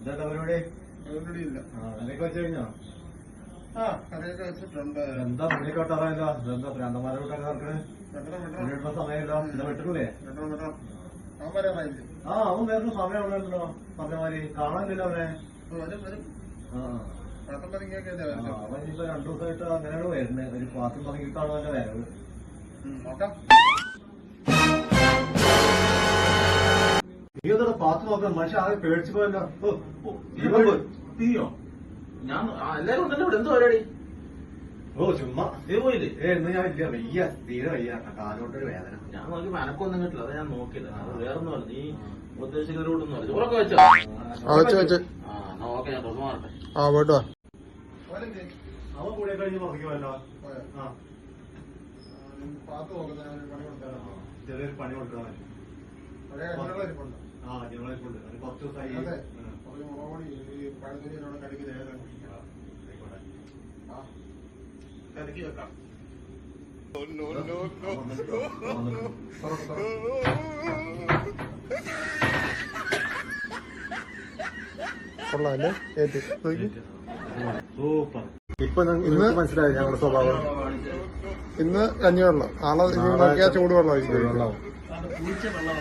ഇതെന്താ പരിപാടി? ഇല്ല. കറിയൊക്കെ വെച്ച് കഴിഞ്ഞോ? കറിയൊക്കെ വെച്ചിട്ടുണ്ട്. എന്താ പുള്ളിയൊക്കെ വെട്ടാറായല്ലോ? ഇതെന്താ പ്രാന്തമാരെ വിട്ടൊക്കെ നടക്കണേ? പുള്ളിയുടെ സമയമല്ലോ. എന്താ വെട്ടില്ലേ? അവൻ വേറൊരു സമയമാണല്ലോ പറഞ്ഞമാതിരി. കാണാനില്ലല്ലോ അവനെ. അവൻ ഇനിയിപ്പോ 2 ദിവസമായിട്ട് അങ്ങനെയാണ് വരുന്നത്. ഒരു പാത്രം തുടങ്ങിയിട്ടാണ് അവന്റെ വരവ്. നീ എന്താ പാത്രം നോക്കണം? മനുഷ്യ ആകെ പേടിച്ചു പോയല്ലോ. തീയോ? ഞാൻ എല്ലാരും ഉണ്ടല്ലോ ഇവിടെ. എന്തോ പരിപാടി? ചുമ്മാ നീ പോയില്ലേ? ഇന്ന് ഞാൻ ഇല്ല. വയ്യ, തീരെ വയ്യ. കാലോട്ടൊരു വേദന. ഞാൻ നോക്കി അനക്കൊന്നും കിട്ടില്ല. അത് ഞാൻ നോക്കിയില്ല. അത് വേറൊന്നുമല്ല. നീ ഉദ്ദേശിക്കുന്നവരോടൊന്നും അല്ല. ചോറൊക്കെ വെച്ചോ? എന്നാ ഓക്കെ. ഞാൻ ഡ്രസ് മാറട്ടെ. പോട്ടോ. അവൻ കൂടെ കഴിഞ്ഞ് പറഞ്ഞുവല്ലോ. ചെറിയൊരു പണി കൊടുക്കാൻ ജനറലിപ്പുണ്ട്. അത് 10 ദിവസമായി. കലക്കി വെക്കാം. കൊള്ളാല്ലേ? സൂപ്പർ. ഇപ്പൊ ഇന്ന് മനസ്സിലായി ഞങ്ങളുടെ സ്വഭാവം. ഇന്ന് കഞ്ഞിവെള്ളം, നാളെ നോക്കിയാൽ ചൂടുവെള്ളമായിരിക്കും. കുളിച്ച വെള്ളം